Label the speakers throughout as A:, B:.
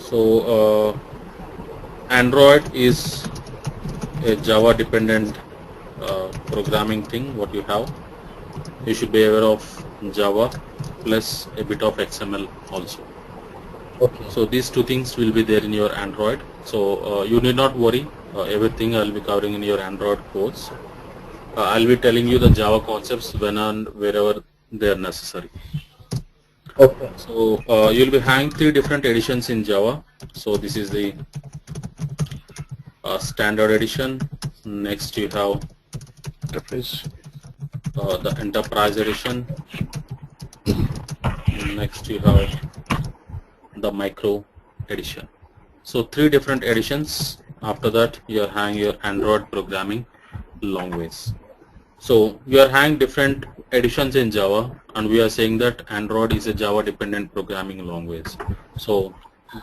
A: So Android is a Java dependent programming thing. What you have, you should be aware of Java plus a bit of XML also.
B: Okay.
A: So these two things will be there in your Android. So you need not worry. Everything I'll be covering in your Android course. I'll be telling you the Java concepts when and wherever they are necessary.
B: Okay.
A: So you'll be having 3 different editions in Java. So this is the standard edition. Next you have the enterprise edition. Next you have the micro edition. So 3 different editions. After that you are having your Android programming language. So we are having different editions in Java, and we are saying that Android is a Java dependent programming language. So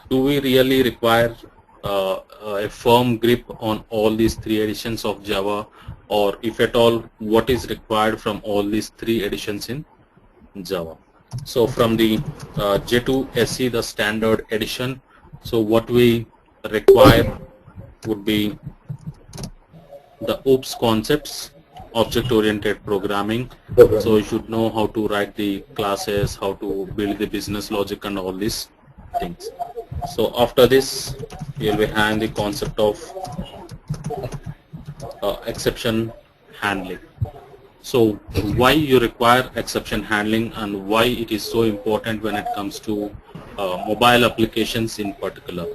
A: do we really require a firm grip on all these 3 editions of Java, or if at all, what is required from all these 3 editions in Java? So from the J2 SE, the standard edition, so what we require would be the OOPS concepts, object-oriented programming. So you should know how to write the classes, how to build the business logic and all these things. So after this, you'll be having the concept of exception handling. So why you require exception handling and why it is so important when it comes to mobile applications in particular.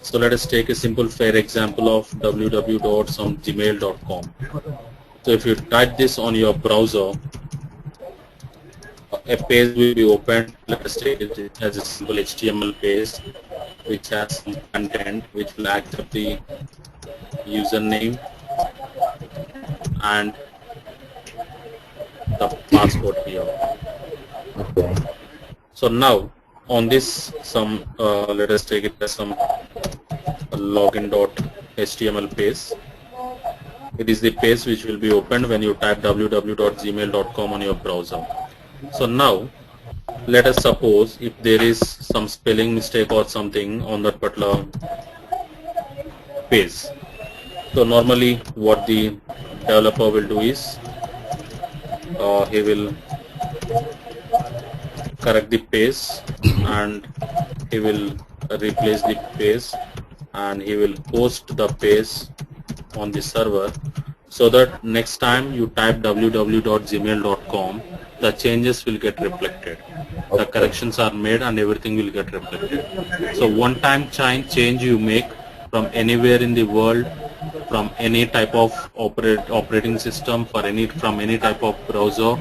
A: So let us take a simple fair example of www.gmail.com. So if you type this on your browser, a page will be opened. Let us take it as a simple HTML page which has some content which will accept the username and the password here.
B: Okay.
A: So now on this let us take it as some login.html page. It is the page which will be opened when you type www.gmail.com on your browser. So now let us suppose if there is some spelling mistake or something on that particular page. So normally what the developer will do is he will correct the page and he will replace the page and he will post the page on the server, so that next time you type www.gmail.com, the changes will get reflected. The corrections are made and everything will get reflected. So one time change you make from anywhere in the world, from any type of operating system, from any type of browser,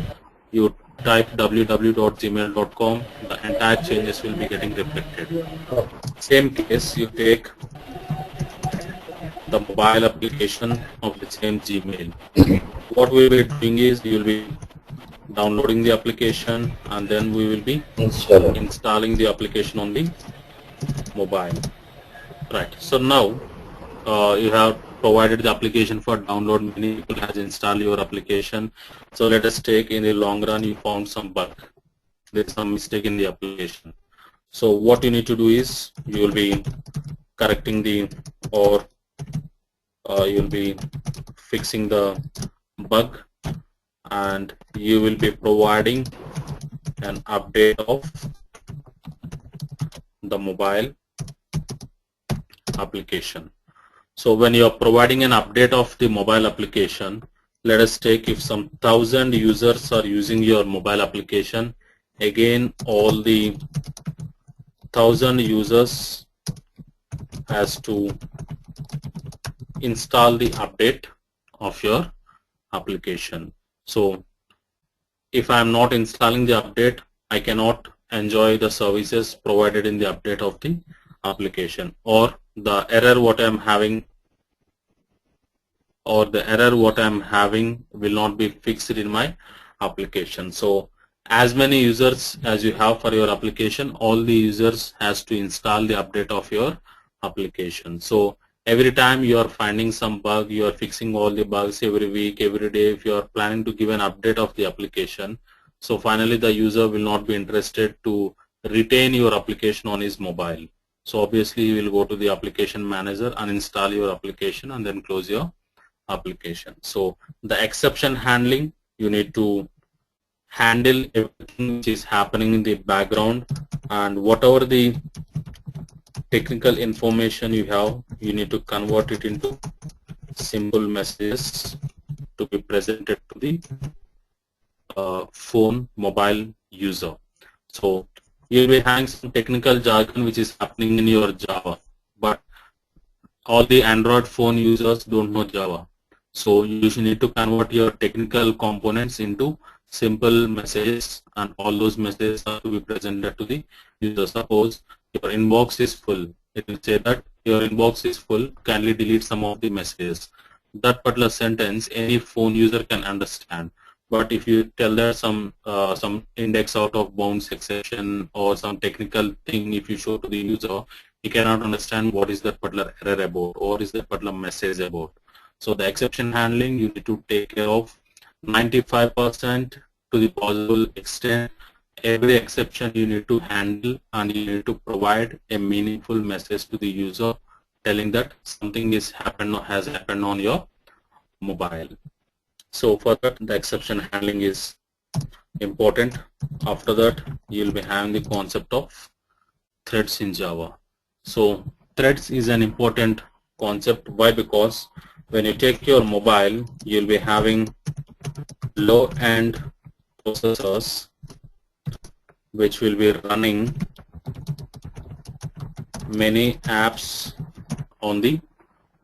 A: you type www.gmail.com, the entire changes will be getting reflected. Same case, you take the mobile application of the same Gmail. What we will be doing is you will be downloading the application and then we will be installing the application on the mobile. Right. So now you have provided the application for download. Many people has installed your application. So let us take in the long run you found some bug. There's some mistake in the application. So what you need to do is you will be correcting the or you'll be fixing the bug and you will be providing an update of the mobile application. So when you are providing an update of the mobile application, let us take if some 1,000 users are using your mobile application, again all the 1,000 users has to install the update of your application. So if I am not installing the update, I cannot enjoy the services provided in the update of the application, or the error what I am having will not be fixed in my application. So as many users as you have for your application, all the users has to install the update of your application. So every time you are finding some bug, you are fixing all the bugs every week, every day. If you are planning to give an update of the application, so finally the user will not be interested to retain your application on his mobile. So obviously you will go to the application manager and install your application and then close your application. So the exception handling, you need to handle everything which is happening in the background, and whatever the technical information you have, you need to convert it into simple messages to be presented to the mobile user. So you'll be having some technical jargon which is happening in your Java, but all the Android phone users don't know Java. So you should need to convert your technical components into simple messages, and all those messages are to be presented to the user. Suppose your inbox is full, it will say that your inbox is full, kindly delete some of the messages. That particular sentence any phone user can understand. But if you tell that some index out of bounds exception or some technical thing, if you show to the user, he cannot understand what is that particular error about or is that particular message about. So the exception handling, you need to take care of 95% to the possible extent. Every exception you need to handle, and you need to provide a meaningful message to the user telling that something has happened on your mobile. So for that, the exception handling is important. After that, you'll be having the concept of threads in Java. So threads is an important concept. Why? Because when you take your mobile, you'll be having low-end processors which will be running many apps on the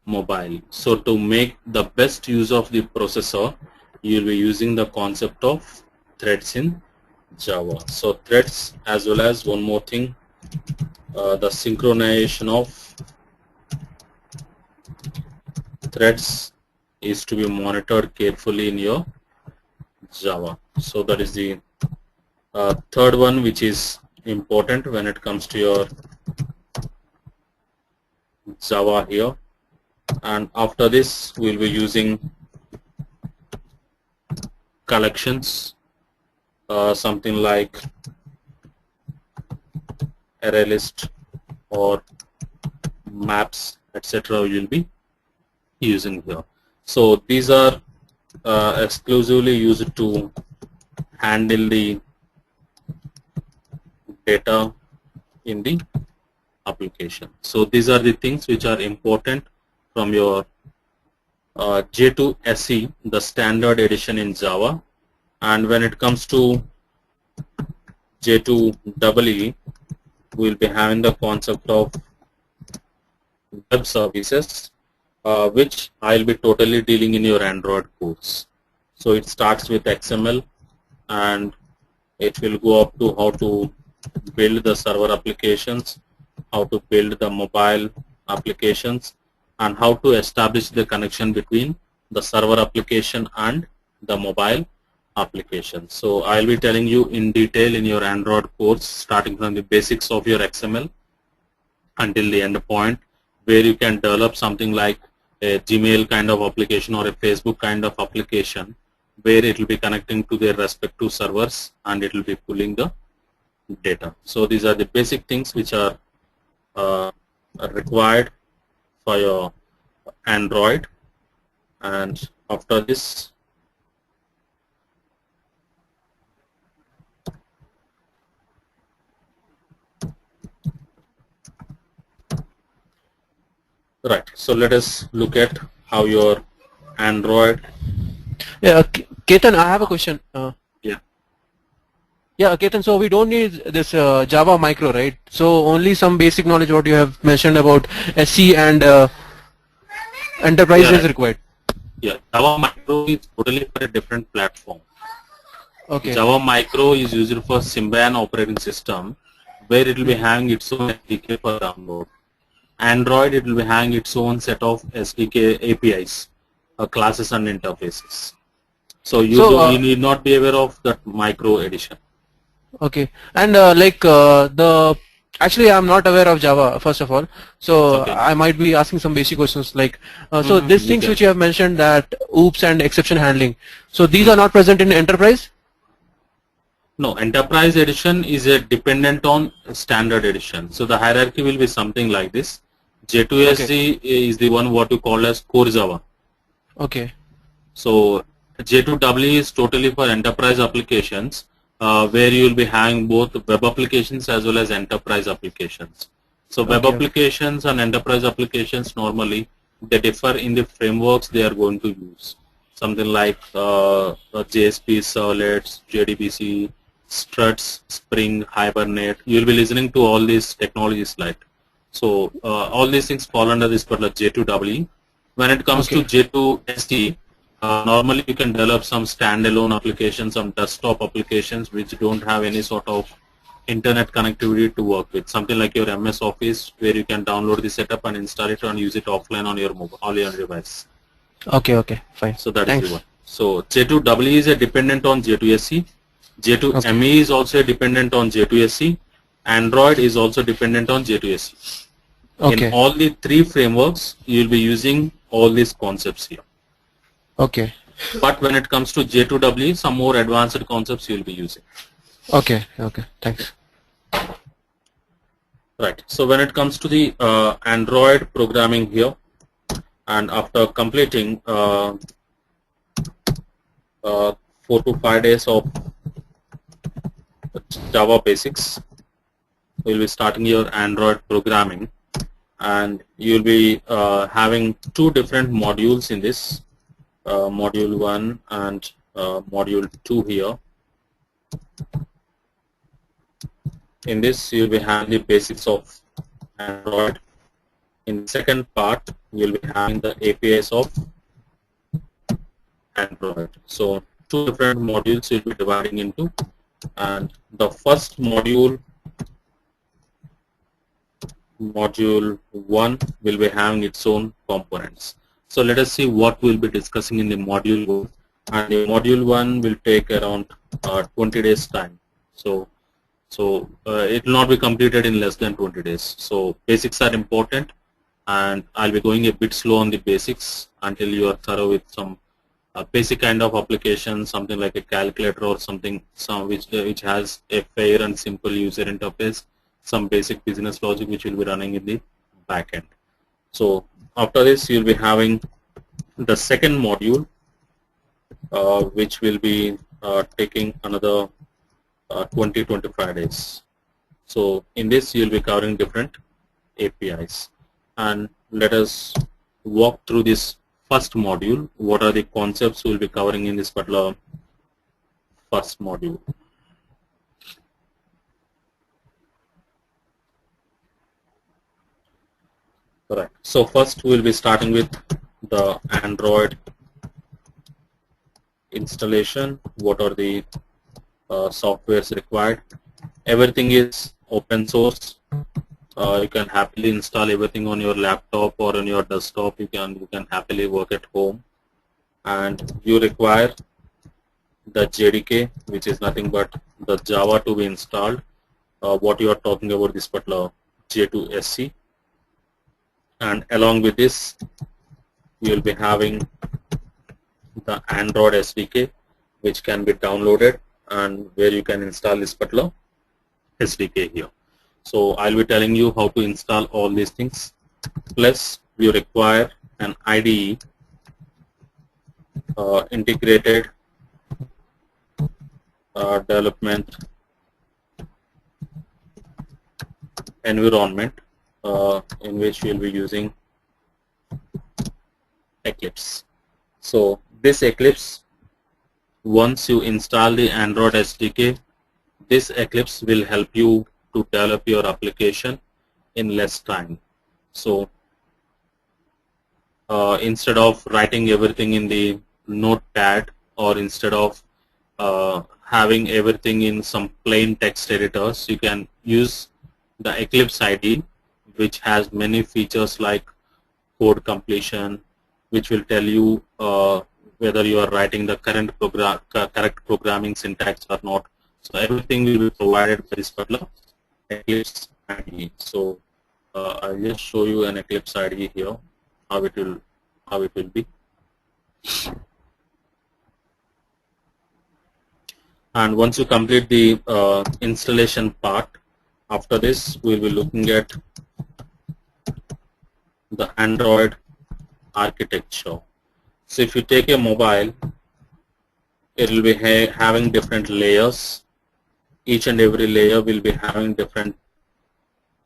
A: mobile. So to make the best use of the processor, you'll be using the concept of threads in Java. So threads, as well as one more thing, the synchronization of threads is to be monitored carefully in your Java. So that is the third one, which is important when it comes to your Java here. And after this, we'll be using collections, something like array list or maps, etc. You'll be using here. So these are exclusively used to handle the data in the application. So these are the things which are important from your J2 SE, the standard edition in Java. And when it comes to J2 EE, we'll be having the concept of web services, which I'll be totally dealing in your Android course. So it starts with XML, and it will go up to how to build the server applications, how to build the mobile applications, and how to establish the connection between the server application and the mobile application. So I'll be telling you in detail in your Android course, starting from the basics of your XML until the end point, where you can develop something like a Gmail kind of application or a Facebook kind of application, where it will be connecting to their respective servers and it will be pulling the data. So these are the basic things which are required for your Android. And after this, right, so let us look at how your Android.
C: Yeah, Ketan, I have a question. Yeah, Ketan, so we don't need this Java micro, right? So only some basic knowledge what you have mentioned about SC and enterprise is required.
A: Yeah, Java micro is totally for a different platform.
C: Okay.
A: Java micro is used for Symbian operating system, where it will be having its own SDK for download. Android, it will be having its own set of SDK APIs, classes and interfaces. So you need not be aware of that micro edition.
C: Okay, and actually I'm not aware of Java first of all, so okay. I might be asking some basic questions like so these things which you have mentioned, that oops and exception handling, so these are not present in enterprise?
A: No, enterprise edition is a dependent on standard edition. So the hierarchy will be something like this. J2SE is the one what you call as core Java.
C: Okay.
A: So J2EE is totally for enterprise applications, where you will be having both web applications as well as enterprise applications. So web
C: Okay.
A: applications and enterprise applications normally they differ in the frameworks they are going to use. Something like JSP, Servlets, JDBC, Struts, Spring, Hibernate. You will be listening to all these technologies like. So all these things fall under this particular J2EE. When it comes to
C: Okay.
A: J2SE, normally you can develop some standalone applications, some desktop applications which don't have any sort of internet connectivity to work with. Something like your MS Office where you can download the setup and install it and use it offline on your mobile, on your device.
C: Okay. Okay. Fine.
A: So that is the
C: Thanks.
A: one. So J2EE is a dependent on J2SE.
C: Okay.
A: J2ME is also a dependent on J2SE. Android is also dependent on J2SE. In
C: Okay.
A: all the three frameworks, you will be using all these concepts here.
C: Okay.
A: But when it comes to J2EE, some more advanced concepts you will be using.
C: Okay. Okay. Thanks.
A: Right. So when it comes to the Android programming here, and after completing 4 to 5 days of Java basics, you will be starting your Android programming, and you will be having two different modules in this, module 1 and module 2 here. In this, you will be having the basics of Android. In the second part, you will be having the APIs of Android. So two different modules you'll be dividing into, and the first module 1 will be having its own components. So let us see what we'll be discussing in the module 1, and the module 1 will take around 20 days time. So it will not be completed in less than 20 days. So basics are important, and I'll be going a bit slow on the basics until you are thorough with some basic kind of application, something like a calculator or something, which has a fair and simple user interface, some basic business logic which will be running in the back end. So after this, you'll be having the second module, which will be taking another 20-25 days. So in this, you'll be covering different APIs, and let us walk through this first module. What are the concepts we'll be covering in this particular first module? Correct. So first we'll be starting with the Android installation. What are the softwares required? Everything is open source. You can happily install everything on your laptop or on your desktop. You can happily work at home, and you require the JDK, which is nothing but the Java to be installed. What you are talking about, this particular J2SE, and along with this, you will be having the Android SDK, which can be downloaded and where you can install this particular SDK here. So I'll be telling you how to install all these things. Plus, you require an IDE, integrated development environment, in which you'll be using Eclipse. So this Eclipse, once you install the Android SDK, this Eclipse will help you to develop your application in less time. So instead of writing everything in the notepad, or instead of having everything in some plain text editors, you can use the Eclipse IDE, which has many features like code completion, which will tell you whether you are writing the correct programming syntax or not. So everything will be provided by this particular Eclipse IDE. So I'll just show you an Eclipse IDE here, how it will be. And once you complete the installation part, after this we will be looking at the Android architecture. So if you take a mobile, it will be having different layers. Each and every layer will be having different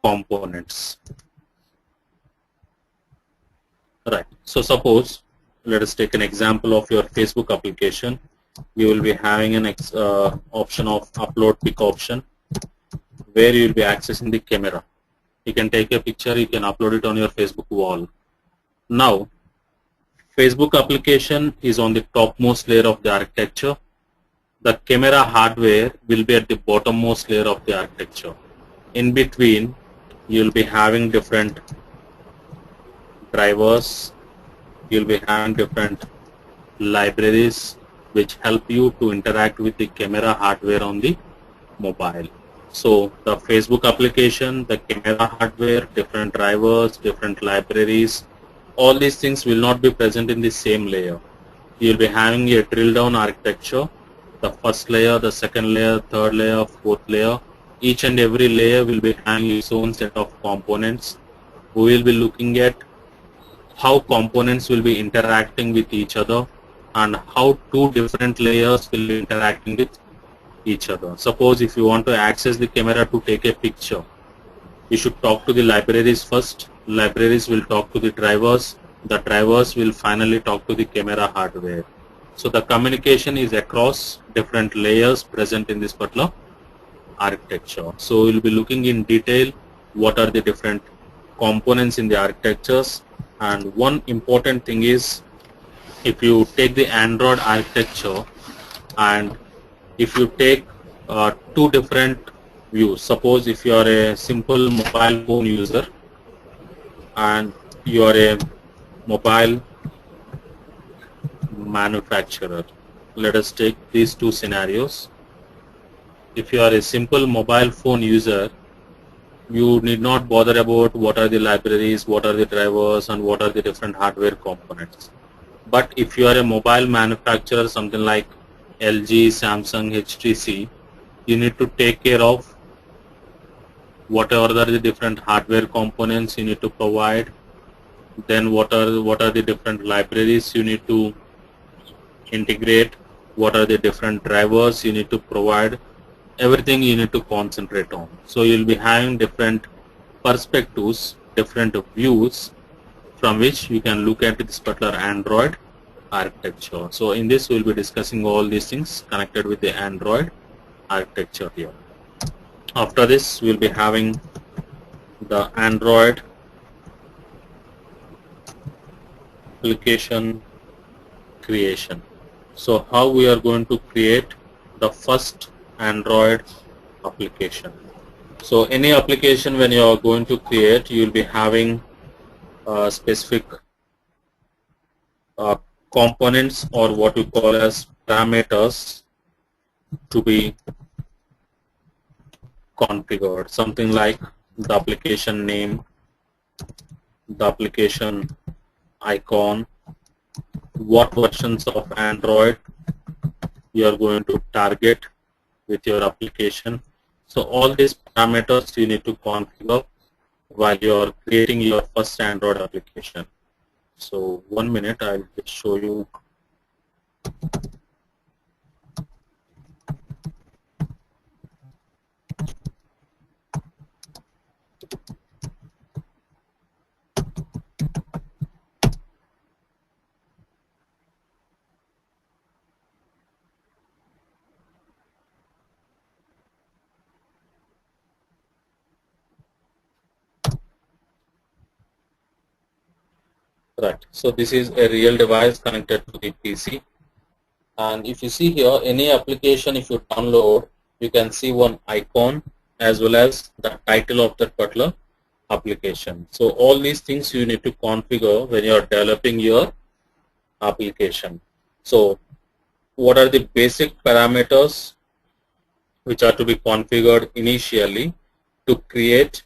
A: components. Right. So suppose, let us take an example of your Facebook application. You will be having an option of upload pic option, where you will be accessing the camera. You can take a picture, you can upload it on your Facebook wall. Now, Facebook application is on the topmost layer of the architecture. The camera hardware will be at the bottommost layer of the architecture. In between, you will be having different drivers, you will be having different libraries which help you to interact with the camera hardware on the mobile. So the Facebook application, the camera hardware, different drivers, different libraries, all these things will not be present in the same layer. You will be having a drill down architecture, the first layer, the second layer, third layer, fourth layer. Each and every layer will be having its own set of components. We will be looking at how components will be interacting with each other and how two different layers will be interacting with each other. Suppose if you want to access the camera to take a picture, you should talk to the libraries first. Libraries will talk to the drivers. The drivers will finally talk to the camera hardware. So the communication is across different layers present in this particular architecture. So we'll be looking in detail what are the different components in the architectures. And one important thing is, if you take the Android architecture and if you take two different views, suppose if you are a simple mobile phone user and you are a mobile manufacturer, let us take these two scenarios. If you are a simple mobile phone user, you need not bother about what are the libraries, what are the drivers, and what are the different hardware components. But if you are a mobile manufacturer, something like LG, Samsung, HTC, you need to take care of whatever are the different hardware components you need to provide. Then what are the different libraries you need to integrate, what are the different drivers you need to provide, everything you need to concentrate on. So you'll be having different perspectives, different views from which you can look at this particular Android architecture. So in this we'll be discussing all these things connected with the Android architecture here. After this we'll be having the Android application creation. So how we are going to create the first Android application. So any application when you are going to create, you will be having specific components or what we call as parameters to be configured. Something like the application name, the application icon, what versions of Android you are going to target with your application. So all these parameters you need to configure while you are creating your first Android application. So 1 minute, I'll just show you. Right. So this is a real device connected to the PC. And if you see here, any application if you download, you can see one icon as well as the title of that particular application. So all these things you need to configure when you are developing your application. So what are the basic parameters which are to be configured initially to create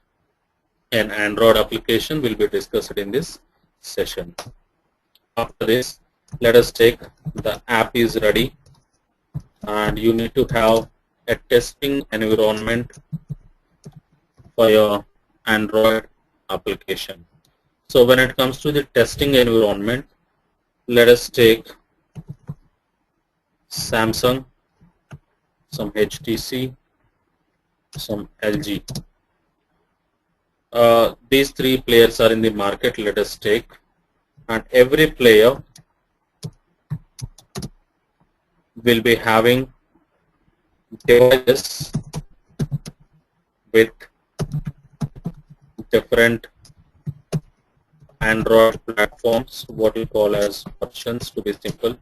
A: an Android application will be discussed in this session. After this, let us take the app is ready. and you need to have a testing environment for your Android application. So when it comes to the testing environment, let us take Samsung, some HTC, some LG. These three players are in the market, let us take, and every player will be having devices with different Android platforms, what we call as versions, to be simple.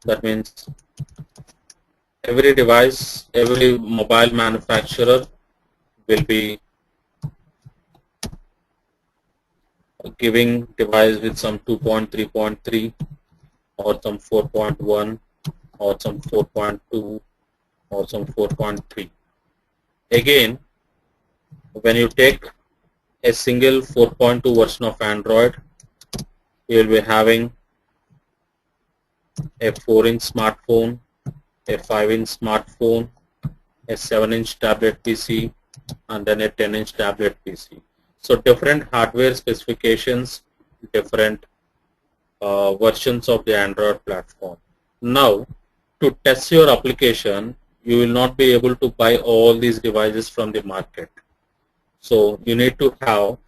A: That means every device, every mobile manufacturer will be giving device with some 2.3.3 or some 4.1 or some 4.2 or some 4.3. Again, when you take a single 4.2 version of Android, you will be having a 4-inch smartphone, a 5-inch smartphone, a 7-inch tablet PC, and then a 10-inch tablet PC. So different hardware specifications, different versions of the Android platform. Now, to test your application, you will not be able to buy all these devices from the market. So you need to have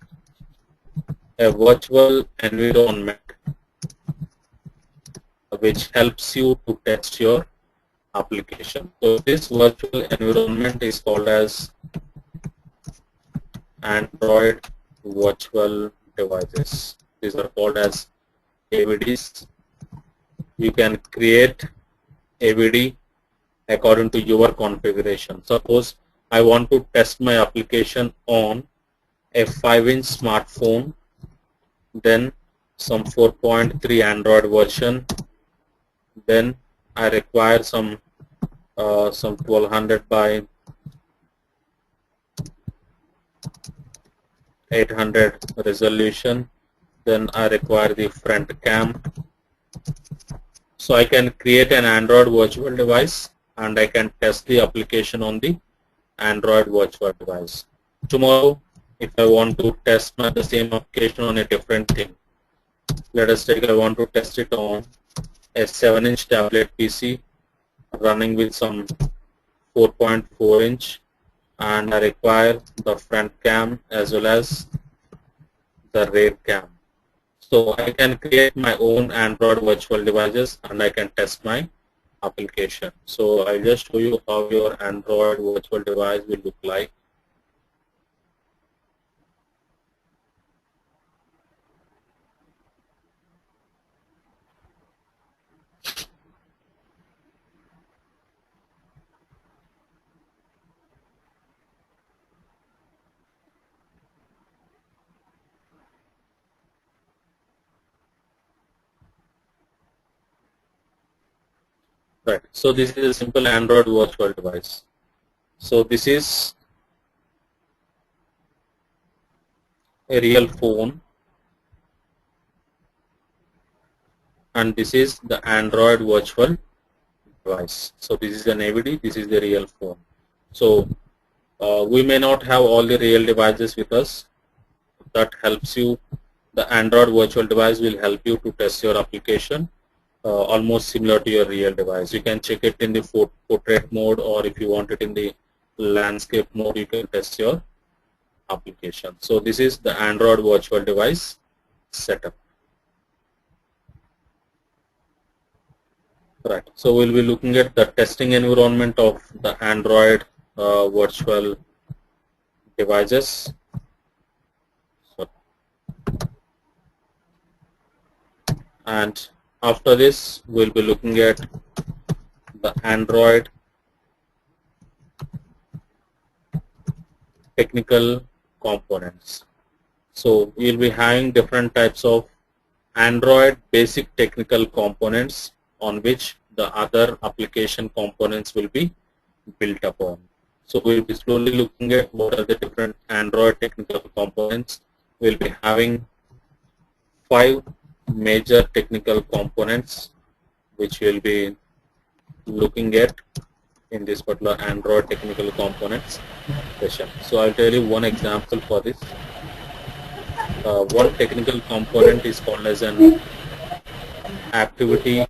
A: a virtual environment which helps you to test your application. So this virtual environment is called as Android virtual devices. These are called as AVDs. You can create AVD according to your configuration. Suppose I want to test my application on a 5-inch smartphone, then some 4.3 Android version, then I require some 1200 by 800 resolution, then I require the front cam. So I can create an Android virtual device and I can test the application on the Android virtual device. Tomorrow, if I want to test the same application on a different thing, let us take, I want to test it on a 7-inch tablet PC running with some 4.4 inch, and I require the front cam as well as the rear cam. So I can create my own Android virtual devices and I can test my application. So I'll just show you how your Android virtual device will look like. Right. So this is a simple Android virtual device. So this is a real phone and this is the Android virtual device. So this is an AVD, this is the real phone. So we may not have all the real devices with us. That helps you. The Android virtual device will help you to test your application almost similar to your real device. You can check it in the portrait mode, or if you want it in the landscape mode, you can test your application. So this is the Android virtual device setup. Right. So we'll be looking at the testing environment of the Android virtual devices. And after this, we'll be looking at the Android technical components. So we'll be having different types of Android basic technical components on which the other application components will be built upon. So we'll be slowly looking at what are the different Android technical components. We'll be having 5 major technical components which we'll be looking at in this particular Android technical components session. So I'll tell you one example for this. One technical component is called as an activity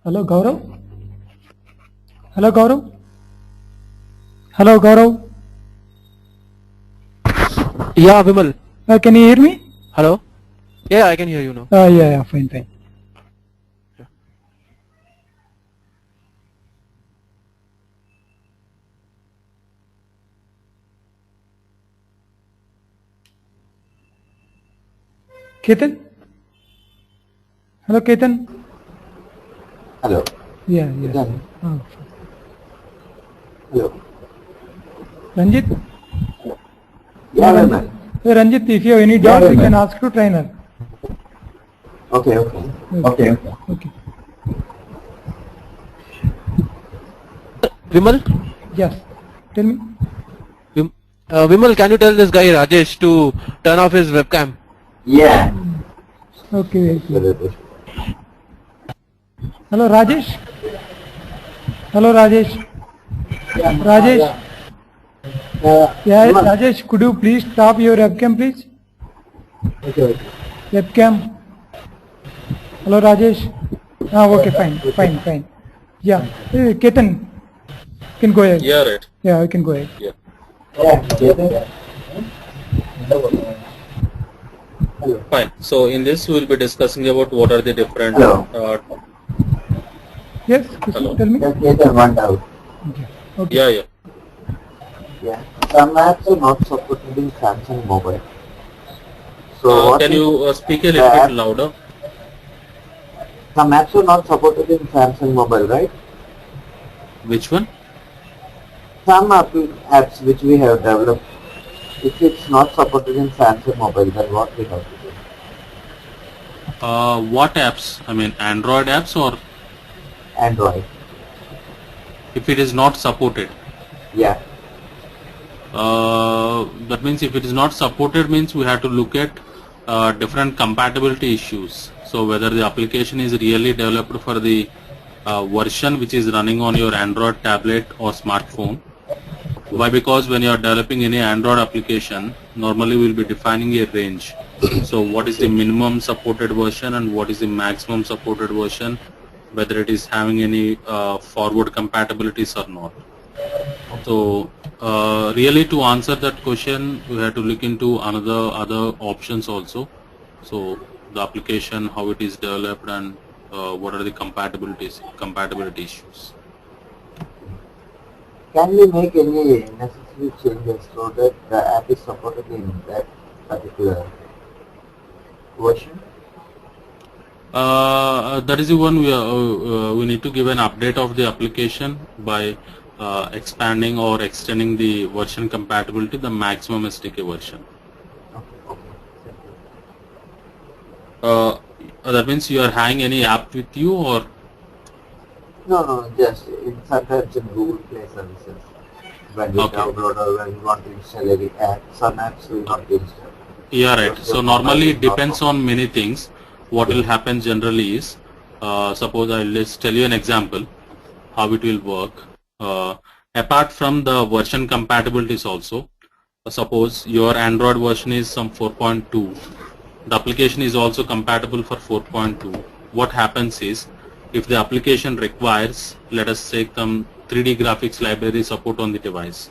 D: Hello, Gaurav? Hello, Gaurav? Hello, Gaurav?
C: Yeah, Vimal.
D: Can you hear me?
C: Hello? Yeah, I can hear you now.
D: Yeah, fine, fine. Ketan? Hello, Ketan?
B: Hello.
D: Yeah.
B: Ketan.
D: Oh.
B: Hello.
D: Ranjit?
B: Yeah, Vimal.
D: Hey, Ranjit, if you have any doubts, you can ask to trainer.
B: Okay.
D: Okay.
C: Vimal?
D: Yes. Tell me.
C: Vimal, can you tell this guy Rajesh to turn off his webcam?
B: Yeah.
D: Okay. Hello, Rajesh? Rajesh? Yeah, Rajesh, could you please stop your webcam, please?
B: Okay.
D: Webcam. Hello, Rajesh. Okay, fine. Yeah, Ketan, you can go ahead.
A: Yeah, right.
D: Yeah, you can go ahead.
A: Yeah.
B: Hello.
A: Fine. So in this we will be discussing about what are the different
D: Yes,
A: Hello.
D: tell me.
B: Just get one doubt.
D: Okay.
B: Yeah. Some apps are not supported in Samsung mobile. So what
A: Can
B: is
A: you speak a
B: the
A: little bit
B: app?
A: louder?
B: Some apps are not supported in Samsung mobile, right?
A: Which one?
B: Some apps which we have developed, if it's not supported in Samsung mobile, then what we have to do?
A: What apps? I mean Android apps, or
B: Android.
A: if it is not supported?
B: Yeah.
A: That means if it is not supported means we have to look at different compatibility issues. So whether the application is really developed for the version which is running on your Android tablet or smartphone. Why? Because when you are developing any Android application, normally we will be defining a range. So what is the minimum supported version and what is the maximum supported version, whether it is having any forward compatibilities or not. So really to answer that question, we have to look into other options also. So the application, how it is developed, and what are the compatibility issues.
B: Can we make any necessary changes so that the app is supported in that particular version?
A: That is the one we need to give an update of the application by expanding or extending the version compatibility, the maximum SDK version. That means you are having any app with you, or?
B: No, just sometimes in Google Play services. When we download or when we want to install any app, some apps will not be installed.
A: Yeah, right. So normally it depends on many things. What will happen generally is, suppose I'll just tell you an example. how it will work. Apart from the version compatibilities also, suppose your Android version is some 4.2, the application is also compatible for 4.2. What happens is, if the application requires, let us say, some 3D graphics library support on the device,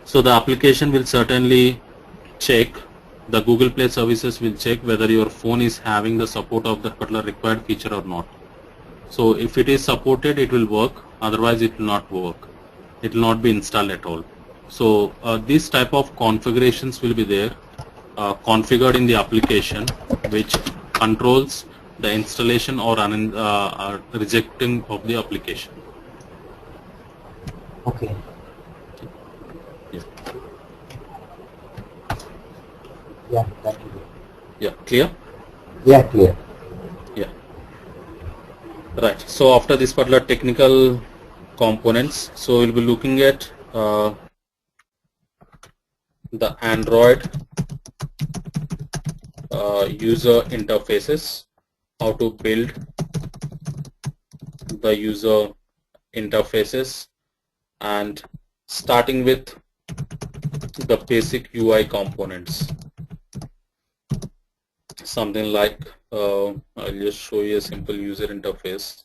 A: so the application will certainly check, the Google Play services will check whether your phone is having the support of that particular required feature or not. So if it is supported, it will work, otherwise it will not work. It will not be installed at all. So this type of configurations will be there, configured in the application, which controls the installation or rejecting of the application.
B: Okay.
A: Yeah.
B: Yeah, thank you.
A: Yeah, clear?
B: Yeah, clear.
A: Yeah. Right. So after this particular technical components, so we'll be looking at the Android user interfaces, how to build the user interfaces, and starting with the basic UI components. Something like, I'll just show you a simple user interface.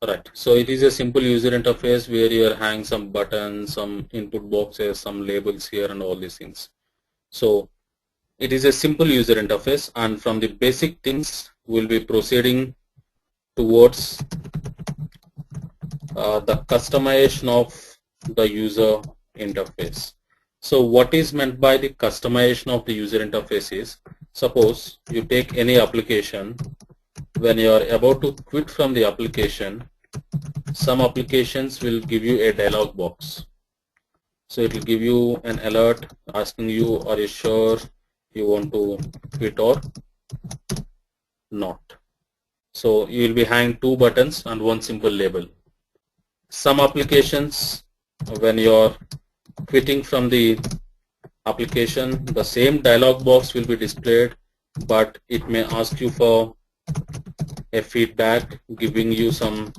A: Right. So it is a simple user interface where you are having some buttons, some input boxes, some labels here, and all these things. So it is a simple user interface, and from the basic things we'll be proceeding towards the customization of the user interface. So what is meant by the customization of the user interface is, suppose you take any application, when you are about to quit from the application, some applications will give you a dialog box. So it will give you an alert asking you, are you sure you want to quit or not? So you will be having two buttons and one simple label. Some applications, when you are quitting from the application, the same dialog box will be displayed, but it may ask you for a feedback, giving you some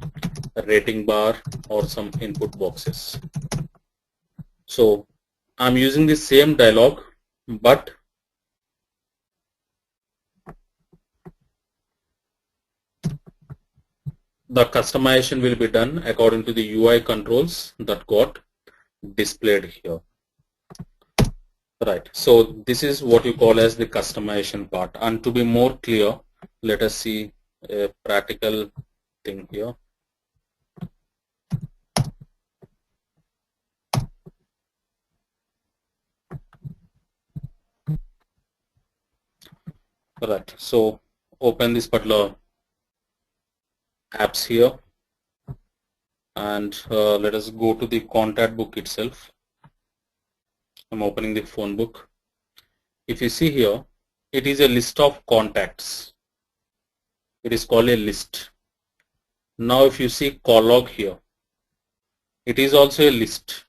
A: rating bar or some input boxes. So I'm using the same dialog, but the customization will be done according to the UI controls that got displayed here. Right. So this is what you call as the customization part. And to be more clear, let us see a practical thing here. Right. So open this particular apps here, and let us go to the contact book itself. I'm opening the phone book. If you see here, it is a list of contacts. It is called a list. Now if you see call log here, it is also a list.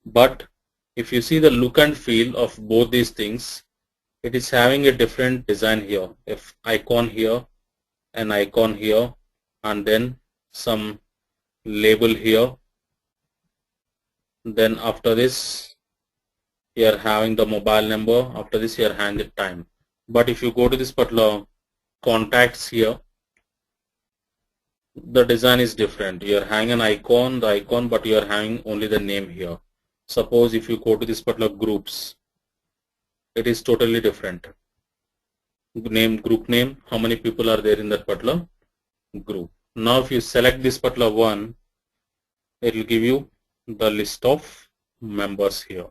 A: But if you see the look and feel of both these things, it is having a different design here. If icon here, an icon here, and then some label here. Then after this, you are having the mobile number. After this, you are having the time. But if you go to this particular contacts here, the design is different. You are having an icon, but you are having only the name here. Suppose if you go to this particular groups, it is totally different. Group name, how many people are there in that particular group. Now if you select this particular one, it will give you the list of members here.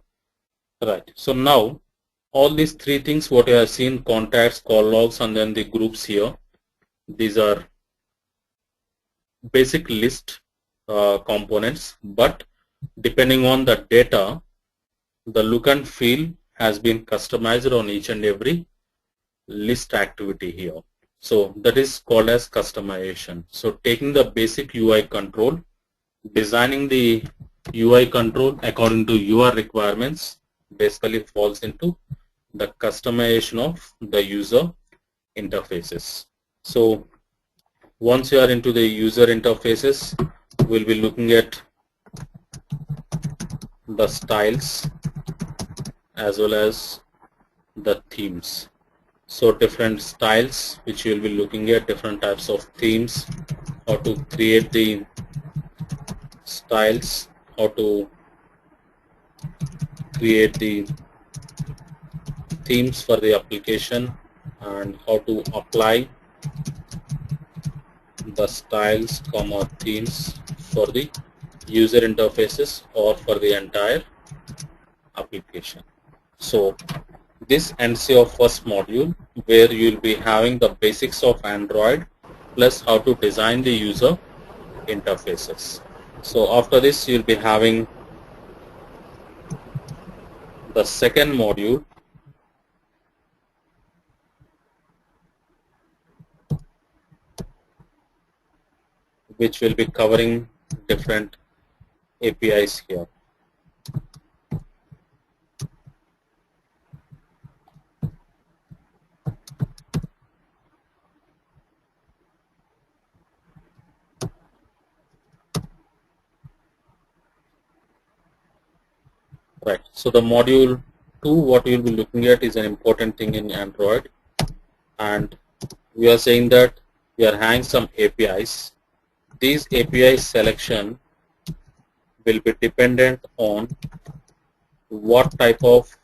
A: Right. So now all these three things what you have seen, contacts, call logs, and then the groups here, These are basic list components, but depending on the data, the look and feel has been customized on each and every list activity here. So that is called as customization. So taking the basic UI control, designing the UI control according to your requirements basically falls into the customization of the user interfaces. So once you are into the user interfaces, we'll be looking at the styles as well as the themes. So different styles which you will be looking at, different types of themes, how to create the styles, how to create the themes for the application, and how to apply the styles themes for the user interfaces or for the entire application. So this ends your first module, where you will be having the basics of Android plus how to design the user interfaces. So after this, you will be having the second module, which will be covering different APIs here. Right. So the module 2, what you will be looking at is an important thing in Android, and we are saying that we are having some APIs. These API selection will be dependent on what type of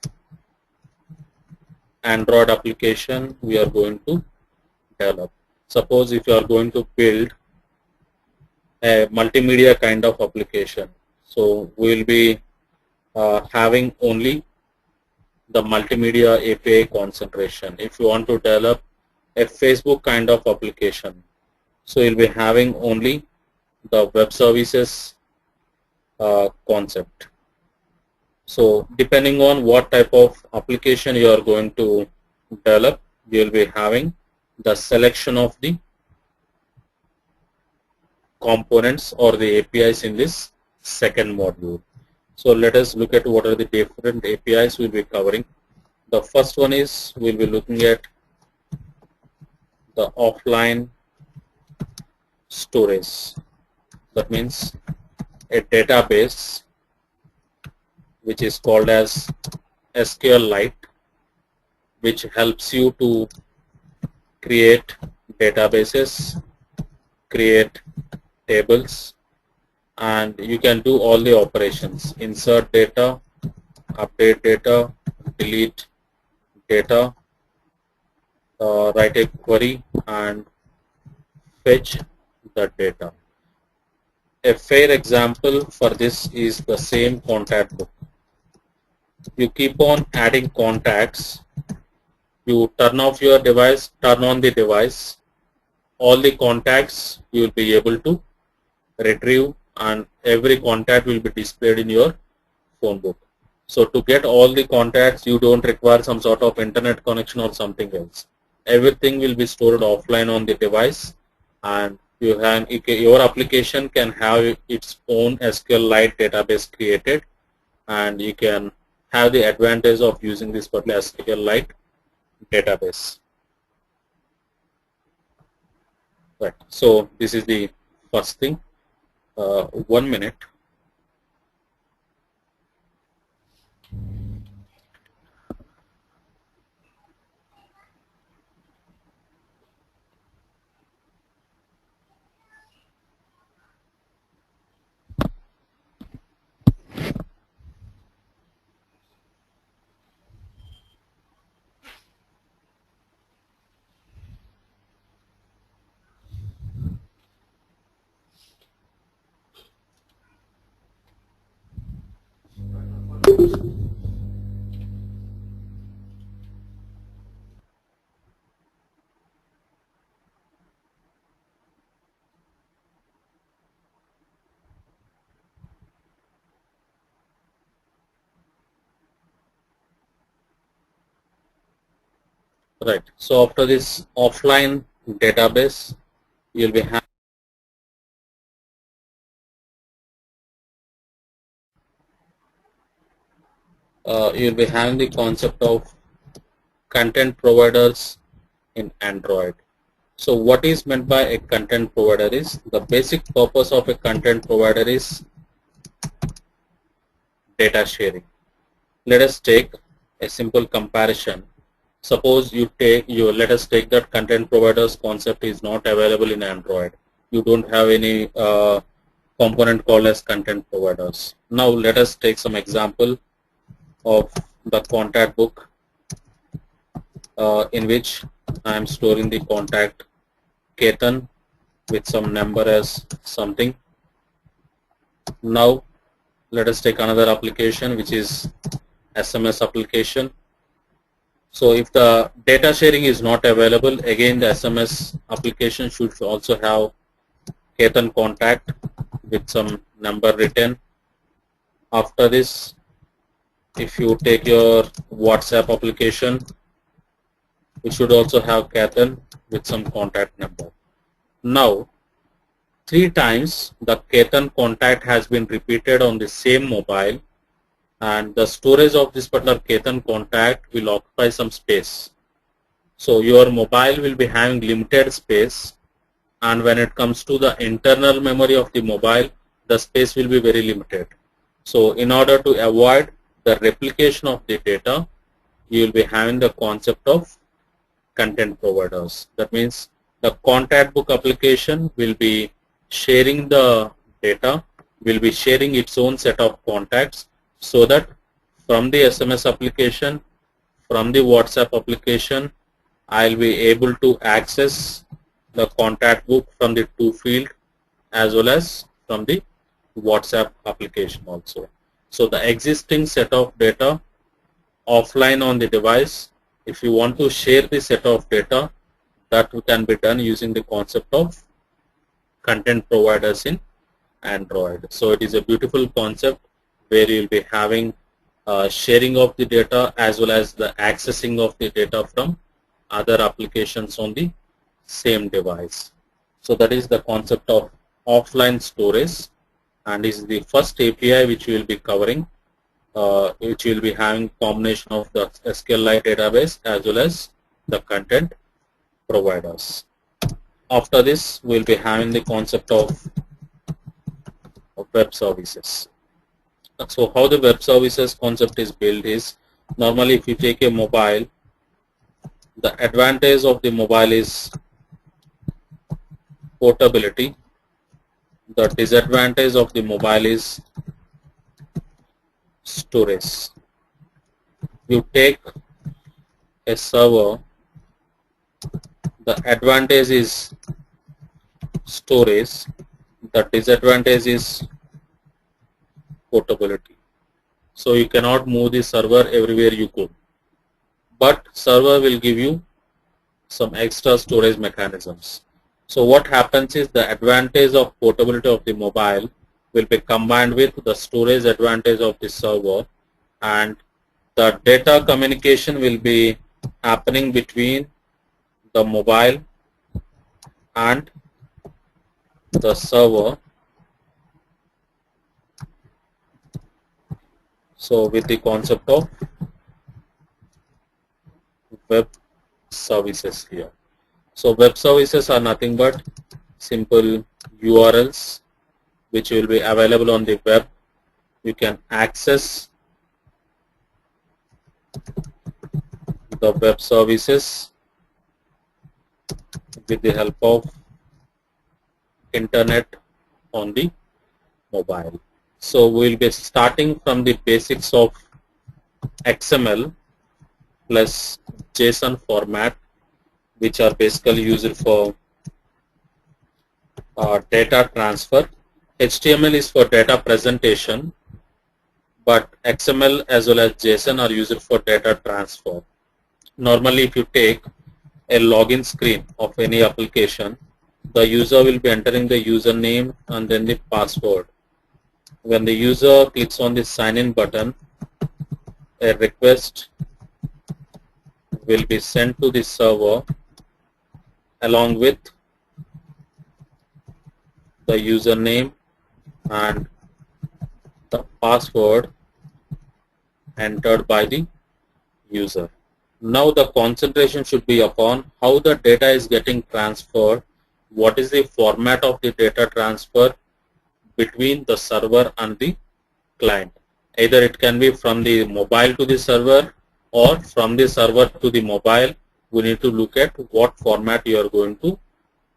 A: Android application we are going to develop. Suppose if you are going to build a multimedia kind of application, so we will be having only the multimedia API concentration. If you want to develop a Facebook kind of application, so you'll be having only the web services concept. So depending on what type of application you are going to develop, you will be having the selection of the components or the APIs in this second module. So let us look at what are the different APIs we'll be covering. The first one is we'll be looking at the offline storage. That means a database which is called as SQLite, which helps you to create databases, create tables, and you can do all the operations: insert data, update data, delete data, write a query, and fetch the data. A fair example for this is the same contact book. You keep on adding contacts. You turn off your device, turn on the device, all the contacts you will be able to retrieve, and every contact will be displayed in your phone book. So to get all the contacts, you don't require some sort of internet connection or something else. Everything will be stored offline on the device, and your application can have its own SQLite database created, and you can have the advantage of using this particular SQLite database. Right. So this is the first thing. 1 minute. Right. So after this offline database, you'll be having the concept of content providers in Android. So what is meant by a content provider is the basic purpose of a content provider is data sharing. Let us take a simple comparison. Suppose let us take that content providers concept is not available in Android. You don't have any component called as content providers. Now let us take some example of the contact book in which I am storing the contact Ketan with some number as something. Now let us take another application which is SMS application. So if the data sharing is not available, again the SMS application should also have Ketan contact with some number written. After this, if you take your WhatsApp application, it should also have Ketan with some contact number. Now 3 times the Ketan contact has been repeated on the same mobile, and the storage of this particular Ketan contact will occupy some space. So your mobile will be having limited space, and when it comes to the internal memory of the mobile, the space will be very limited. So in order to avoid the replication of the data, you will be having the concept of content providers. That means the contact book application will be sharing the data, will be sharing its own set of contacts, so that from the SMS application, from the WhatsApp application, I'll be able to access the contact book from the to field as well as from the WhatsApp application also. So the existing set of data offline on the device, if you want to share the set of data, that can be done using the concept of content providers in Android. So it is a beautiful concept where you will be having sharing of the data as well as the accessing of the data from other applications on the same device. So that is the concept of offline storage, and is the first API which we will be covering, which will be having combination of the SQLite database as well as the content providers. After this, we will be having the concept of web services. So how the web services concept is built is, normally if you take a mobile, the advantage of the mobile is portability. The disadvantage of the mobile is storage. You take a server, the advantage is storage, the disadvantage is portability. So you cannot move the server everywhere you go, but server will give you some extra storage mechanisms. So what happens is the advantage of portability of the mobile will be combined with the storage advantage of the server, and the data communication will be happening between the mobile and the server. So with the concept of web services here. So web services are nothing but simple URLs which will be available on the web. You can access the web services with the help of internet on the mobile. So we will be starting from the basics of XML plus JSON format, which are basically used for data transfer. HTML is for data presentation, but XML as well as JSON are used for data transfer. Normally, if you take a login screen of any application, the user will be entering the username and then the password. When the user clicks on the sign in button, a request will be sent to the server along with the username and the password entered by the user. Now the concentration should be upon how the data is getting transferred, what is the format of the data transfer between the server and the client. Either it can be from the mobile to the server or from the server to the mobile. We need to look at what format you are going to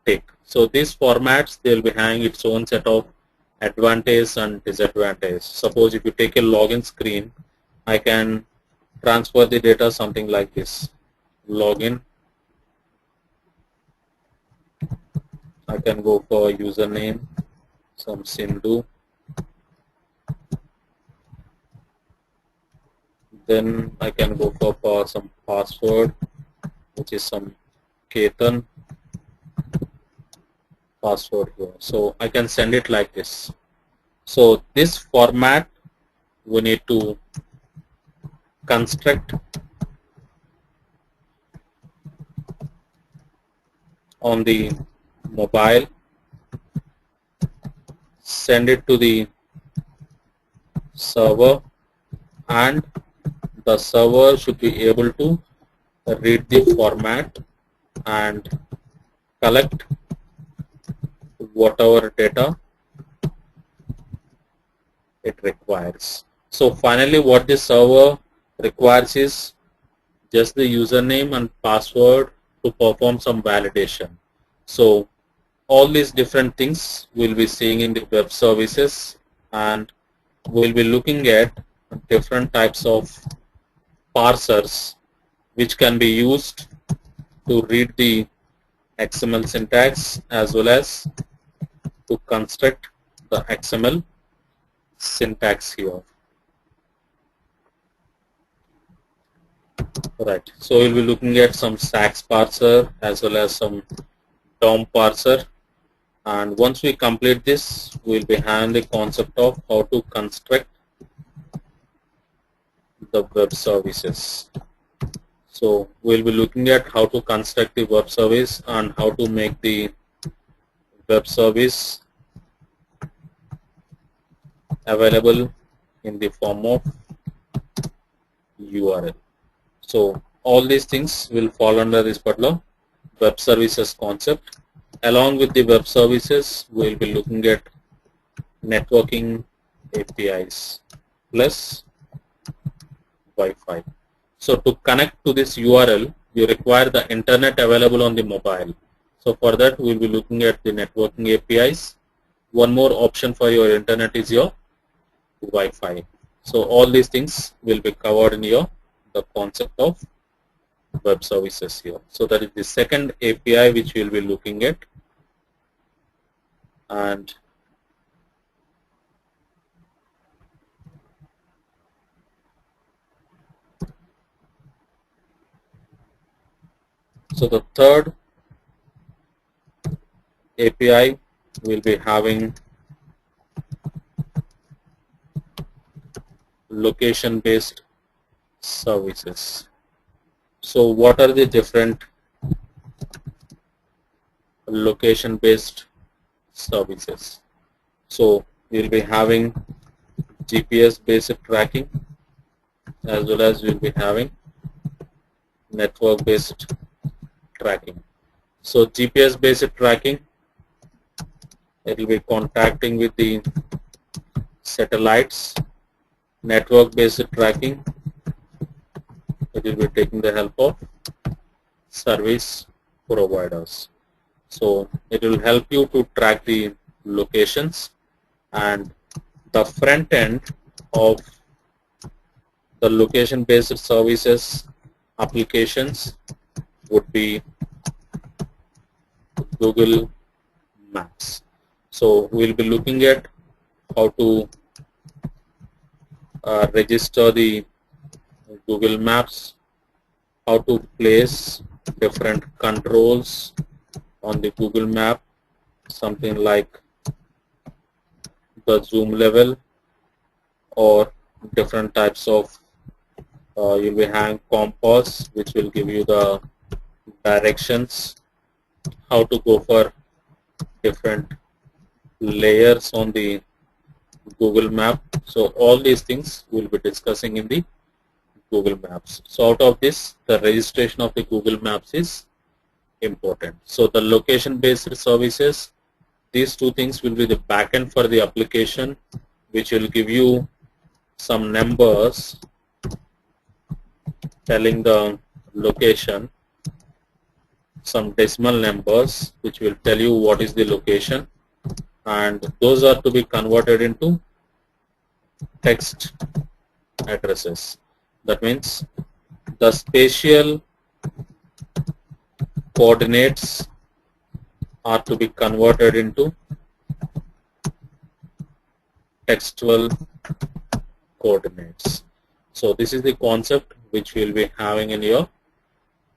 A: take. So these formats, they will be having its own set of advantages and disadvantages. Suppose if you take a login screen, I can transfer the data something like this. Login. I can go for username, some Sindhu. Then I can go for some password, which is some Ketan password here. So I can send it like this. So this format we need to construct on the mobile, send it to the server, and the server should be able to read the format and collect whatever data it requires. So finally what the server requires is just the username and password to perform some validation. So all these different things we'll be seeing in the web services, and we'll be looking at different types of parsers which can be used to read the XML syntax as well as to construct the XML syntax here. Right. So we'll be looking at some SAX parser as well as some DOM parser, and once we complete this, we'll be having the concept of how to construct the web services. So we'll be looking at how to construct the web service and how to make the web service available in the form of URL. So all these things will fall under this particular web services concept. Along with the web services, we'll be looking at networking APIs plus Wi-Fi. So to connect to this URL, you require the internet available on the mobile. So for that, we'll be looking at the networking APIs. One more option for your internet is your Wi-Fi. So all these things will be covered in the concept of web services here. So that is the second API which we will be looking at. And so the third API will be having location-based services. So what are the different location-based services? So we'll be having GPS-based tracking as well as we'll be having network-based tracking. So GPS-based tracking, it will be contacting with the satellites. Network-based tracking, it will be taking the help of service providers. So it will help you to track the locations, and the front end of the location-based services applications would be Google Maps. So we'll be looking at how to register the Google Maps, how to place different controls on the Google Map, something like the zoom level or different types of You'll be having compass, which will give you the directions, how to go for different layers on the Google map. So all these things we'll be discussing in the Google Maps. So out of this, the registration of the Google Maps is important. So the location based services, these two things will be the backend for the application, which will give you some numbers telling the location, some decimal numbers which will tell you what is the location, and those are to be converted into text addresses. That means the spatial coordinates are to be converted into textual coordinates. So this is the concept which we will be having in your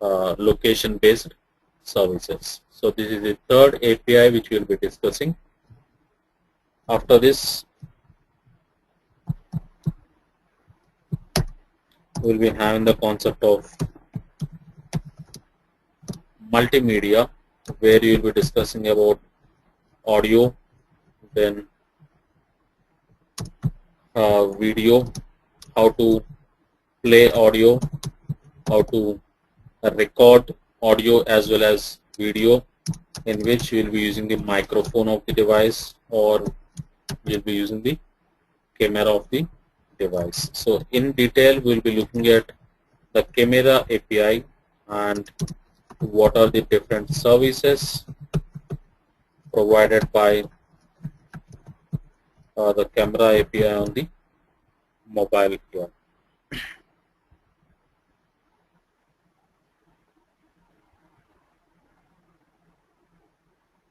A: location based services. So this is the third API which we will be discussing. After this, we will be having the concept of multimedia, where you will be discussing about audio, then video, how to play audio, how to record audio as well as video, in which you will be using the microphone of the device, or you will be using the camera of the device. So in detail, we will be looking at the camera API and what are the different services provided by the camera API on the mobile here.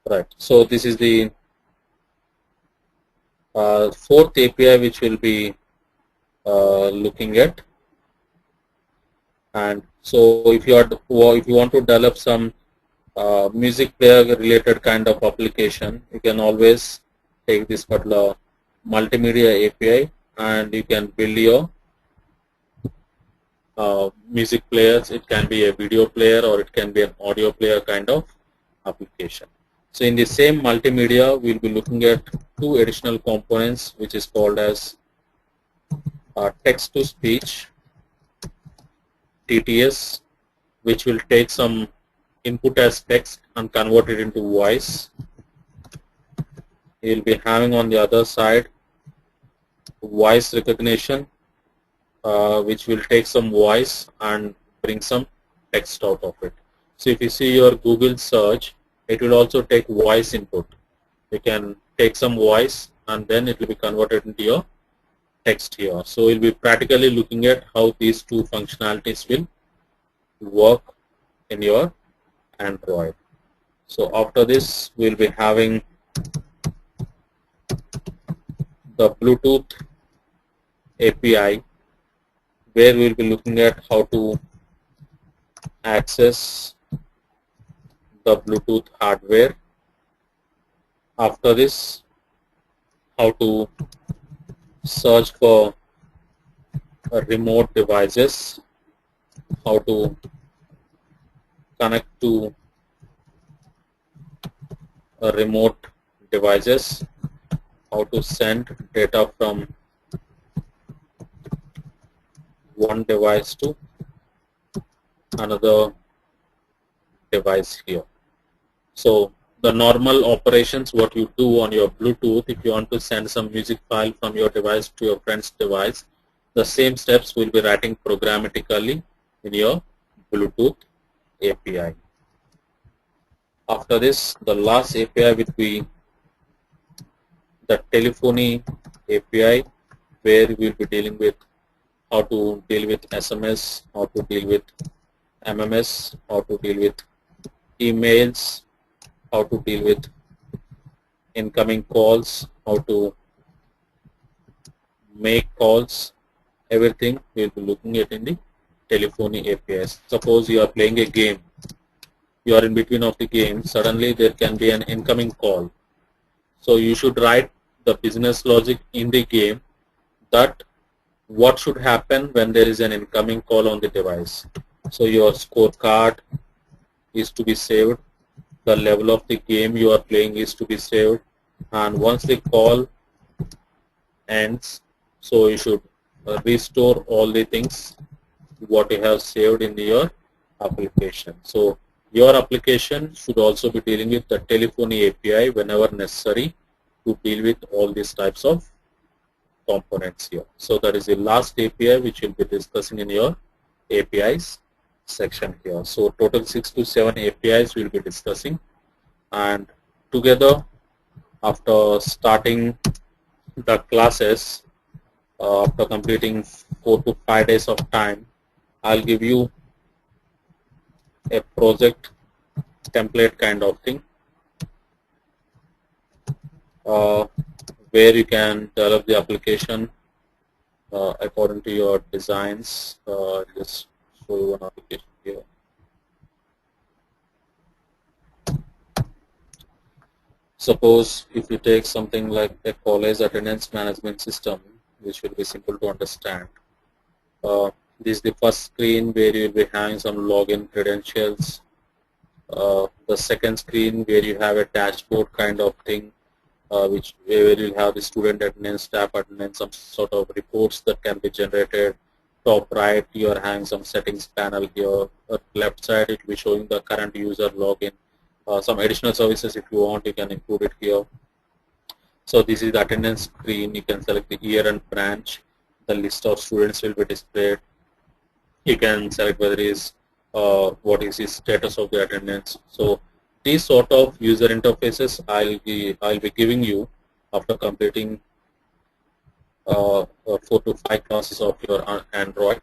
A: Right. So this is the fourth API which we'll be looking at. And so if you want to develop some music player related kind of application, you can always take this particular multimedia API and you can build your music players. It can be a video player or it can be an audio player kind of application. So in the same multimedia, we'll be looking at two additional components, which is called as text to speech, TTS, which will take some input as text and convert it into voice. You'll be having on the other side voice recognition, which will take some voice and bring some text out of it. So if you see your Google search, it will also take voice input. You can take some voice and then it will be converted into your text here. So we'll be practically looking at how these two functionalities will work in your Android. So after this, we'll be having the Bluetooth API, where we'll be looking at how to access the Bluetooth hardware. After this, how to search for remote devices, how to connect to remote devices, how to send data from one device to another device here. So the normal operations what you do on your Bluetooth, if you want to send some music file from your device to your friend's device, the same steps will be writing programmatically in your Bluetooth API. After this, the last API will be the telephony API, where we will be dealing with how to deal with SMS, how to deal with MMS, how to deal with emails, how to deal with incoming calls, how to make calls, everything we will be looking at in the telephony APIs. Suppose you are playing a game, you are in between of the game, suddenly there can be an incoming call. So you should write the business logic in the game that what should happen when there is an incoming call on the device. So your scorecard is to be saved, the level of the game you are playing is to be saved, and once the call ends, so you should restore all the things what you have saved in your application. So your application should also be dealing with the telephony API whenever necessary to deal with all these types of components here. So that is the last API which we'll be discussing in your APIs section here. So total 6 to 7 APIs we'll be discussing, and together after starting the classes, after completing 4 to 5 days of time, I'll give you a project template kind of thing where you can develop the application according to your designs. Just show you one application here. Suppose if you take something like a college attendance management system, which will be simple to understand. This is the first screen where you will be having some login credentials. The second screen where you have a dashboard kind of thing, where you have the student attendance, staff attendance, some sort of reports that can be generated. Top right, you are having some settings panel here. Left side, it will be showing the current user login. Some additional services, if you want, you can include it here. So this is the attendance screen. You can select the year and branch. The list of students will be displayed. You can select whether it is what is the status of the attendance. So these sort of user interfaces I'll be giving you after completing 4 to 5 classes of your Android.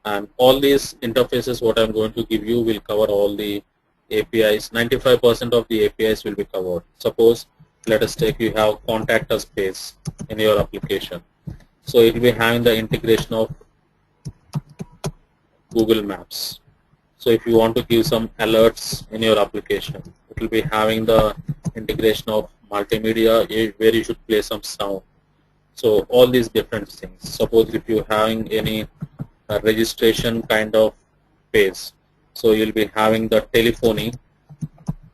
A: And all these interfaces what I'm going to give you will cover all the APIs. 95% of the APIs will be covered. Suppose, let us take, you have contact us page in your application. So it will be having the integration of Google Maps. So if you want to give some alerts in your application, it will be having the integration of multimedia where you should play some sound. So all these different things. Suppose if you're having any registration kind of page, so you'll be having the telephony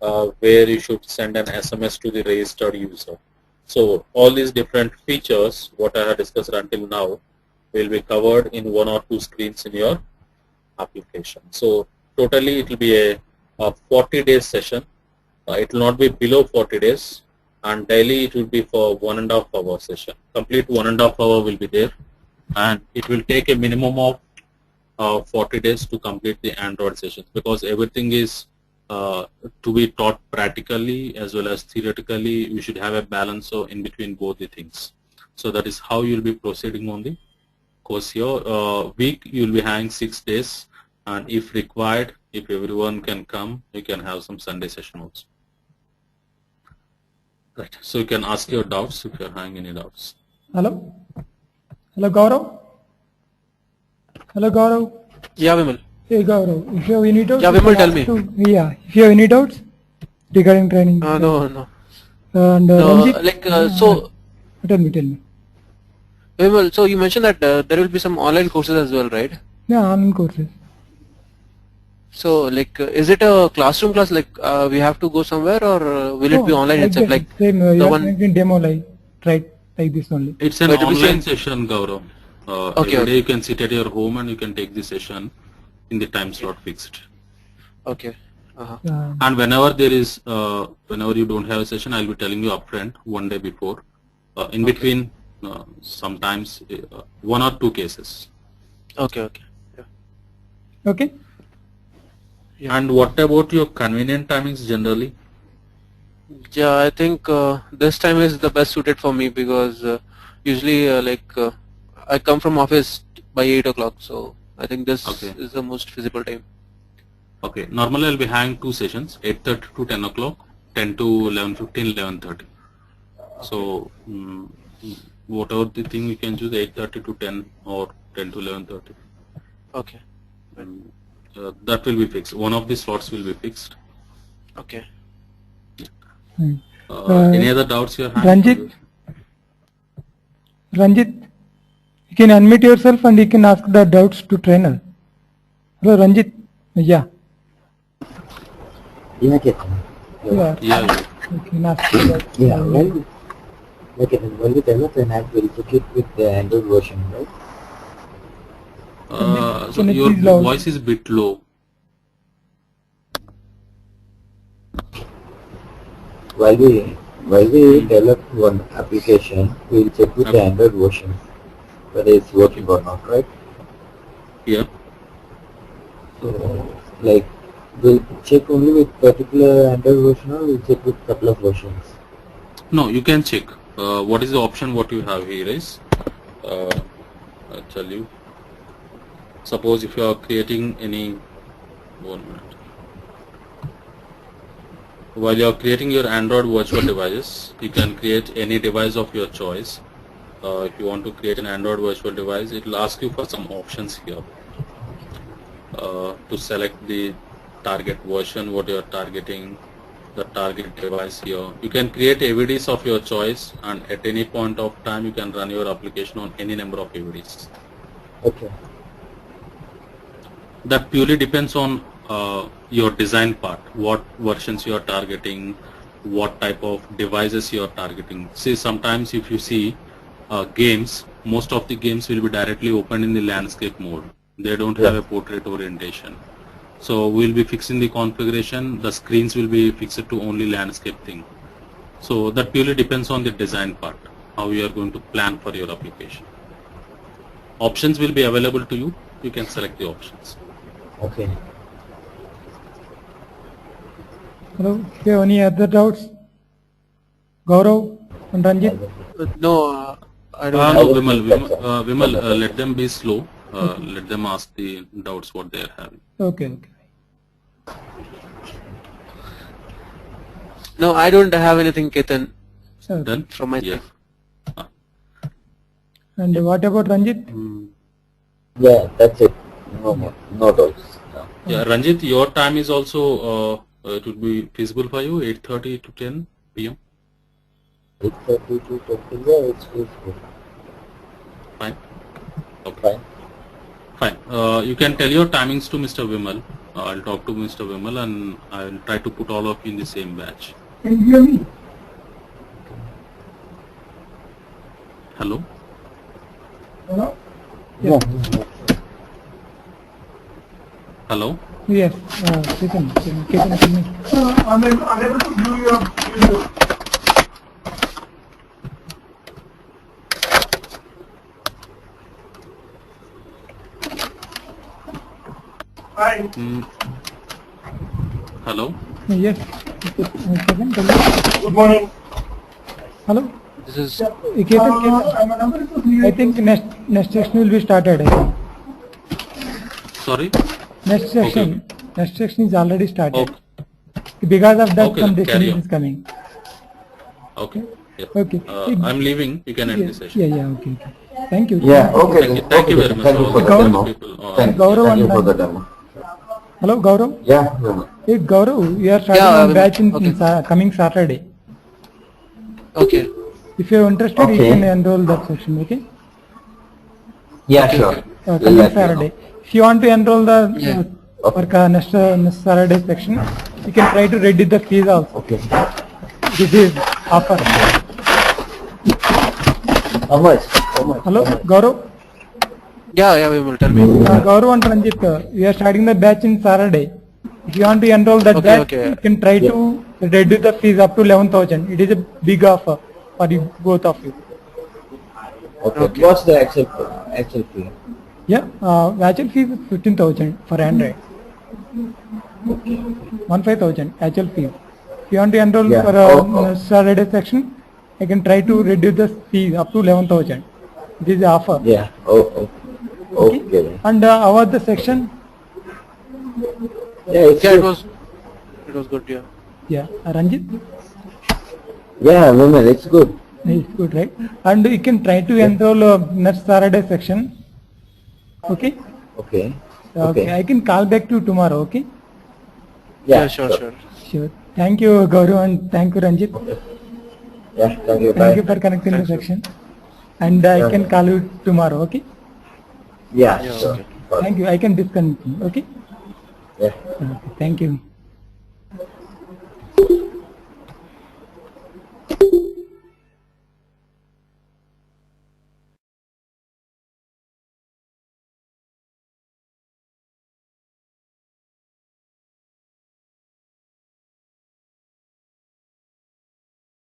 A: where you should send an SMS to the registered user. So all these different features what I have discussed until now will be covered in 1 or 2 screens in your application. So totally it will be a 40-day session. It will not be below 40 days, and daily it will be for 1.5 hour session. Complete 1.5 hour will be there, and it will take a minimum of 40 days to complete the Android sessions, because everything is to be taught practically as well as theoretically. We should have a balance in between both the things. So that is how you will be proceeding on the course here. Week you will be having 6 days, and if required, if everyone can come, you can have some Sunday session also. Right. So you can ask your doubts if you are having any doubts.
D: Hello? Hello, Gaurav? Hello, Gaurav?
C: Yeah, Vimal.
D: Hey, Gaurav, if you have any doubts...
C: Yeah, Vimal, tell me.
D: If you have any doubts regarding training...
C: No.
D: And
C: Ranjit? So...
D: Tell me.
C: Vimal, so you mentioned that there will be some online courses as well, right?
D: Yeah, online courses.
C: So, is it a classroom class, we have to go somewhere, or will it be online itself?
D: Same,
C: the
D: you are
C: one
D: making demo right, like this only.
A: It's an online session, Gaurav. Every day you can sit at your home and you can take the session in the time slot fixed.
C: Okay.
A: And whenever there is, whenever you don't have a session, I'll be telling you upfront 1 day before. In between, sometimes 1 or 2 cases.
C: Okay. Yeah.
D: Okay.
C: Yeah.
A: And what about your convenient timings generally?
C: Yeah, I think this time is the best suited for me, because usually I come from office by 8 o'clock, so I think this is the most feasible time.
A: Okay, normally I'll be having 2 sessions, 8:30 to 10 o'clock, 10 to 11:15, 11:30. So whatever the thing we can choose, 8:30 to 10 or 10 to 11:30.
C: Okay.
A: That will be fixed. One of the slots will be fixed.
C: Okay.
A: Any other doubts you have?
D: Ranjit, You can unmute yourself and you can ask the doubts to trainer. Hello, Ranjit. Yeah.
B: Yeah, Ketan.
D: Yeah.
A: Yeah.
D: You can ask the doubts.
B: Yeah, when we develop an app, we'll check it with the Android version, right?
A: So
D: Can you
A: your
D: please loud?
A: voice is a bit low.
B: While we develop one application, we'll check with the Android version whether it's working or not, right?
A: Yeah.
B: So, like, we'll check only with particular Android version or we'll check with couple of versions?
A: No, you can check. What is the option? What you have here is, I'll tell you. Suppose if you are creating any, 1 minute. While you are creating your Android virtual devices, you can create any device of your choice. If you want to create an Android virtual device, it will ask you for some options here. To select the target version, what you are targeting, the target device here. You can create AVDs of your choice, and at any point of time you can run your application on any number of AVDs.
B: Okay.
A: That purely depends on your design part, what versions you are targeting, what type of devices you are targeting. See, sometimes if you see games, most of the games will be directly opened in the landscape mode. They don't have a portrait orientation. So we'll be fixing the configuration, the screens will be fixed to only landscape thing. So that purely depends on the design part, how you are going to plan for your application. Options will be available to you, you can select the options.
B: Okay.
D: Hello. Okay, any other doubts? Gaurav and Ranjit?
C: No, I don't
A: No,
C: have.
A: Vimal, let them be slow. Let them ask the doubts what they are having.
D: Okay.
C: No, I don't have anything, Ketan,
D: Okay.
A: Done?
C: from my
A: Yeah.
C: side.
D: And what about Ranjit?
B: Yeah, that's it. No more. No doubts. No.
A: Yeah, Ranjit, your time is also, it would be feasible for you, 8:30 to 10 p.m.
B: 8:30 to 20, yeah, it's good.
A: Fine. Okay.
B: Fine.
A: Fine. You can tell your timings to Mr. Vimal. I'll talk to Mr. Vimal and I'll try to put all of you in the same batch.
D: Can you hear me?
A: Hello?
D: Hello?
B: Yeah.
A: Hello?
D: Yes. Ketan, tell me. I'm unable to view your video. Hi.
A: Hello?
D: Yes. Ketan, tell me. Good morning. Hello.
C: This is
D: Ketan, I think next session will be started. I think.
A: Sorry?
D: Next session is already started.
A: Okay.
D: Because of that,
A: Okay,
D: some
A: carry
D: decision
A: on.
D: is coming.
A: Okay. Yeah.
D: Okay.
A: I'm leaving. You can end the session.
D: Yeah. Okay. Thank you.
B: Yeah, okay.
A: Thank you. Thank you very much.
B: Thank you for the
A: all
B: demo.
A: people.
B: Thank
D: Gaurav
B: you for
D: and
B: the demo.
D: Hello, Gaurav.
B: Yeah, yeah.
D: Hey, Gaurav, we are starting
C: Yeah,
D: one batch in
C: okay.
D: coming Saturday.
C: okay.
D: If you are interested, you
B: Okay.
D: can enroll that section. Okay.
B: Yeah,
C: Okay,
B: sure.
C: okay.
B: We'll
D: Coming
B: let you know.
D: Saturday. If you want to enroll the
C: Yeah.
D: next Saturday section, you can try to reduce the fees also.
B: Okay.
D: This is offer.
B: How much?
D: Hello, Gaurav.
C: Yeah, we will tell me.
D: Gaurav and Ranjit, we are starting the batch in Saturday. If you want to enroll that batch,
C: okay.
D: you can try to reduce the fees up to 11,000. It is a big offer for you, both of you.
B: Okay. What's the actual fee?
D: Yeah, actual fee is 15,000 for Android. 15,000 actual fee. If you want to enroll
B: Yeah.
D: for Saturday section, I can try to reduce the fee up to 11,000. This is the offer.
B: Yeah. Okay.
D: And how was the section?
B: Yeah, it's
C: Yeah,
B: good.
C: it was good, yeah.
D: Yeah, Ranjit?
B: Yeah, women, it's good.
D: It's good, right? And you can try to enroll next Saturday section. Okay?
B: Okay.
D: Okay. I can call back to you tomorrow, okay?
B: Yeah,
C: sure.
D: Sure. Thank you, Gaurav, and thank you, Ranjit.
B: Yeah, thank you.
D: Thank you
B: Bye.
D: for connecting the section. and I can call you tomorrow. Okay.
B: Yeah,
C: Yeah,
B: sure.
C: okay.
D: Thank you. I can disconnect. Okay.
B: Yeah.
D: Okay. Thank you.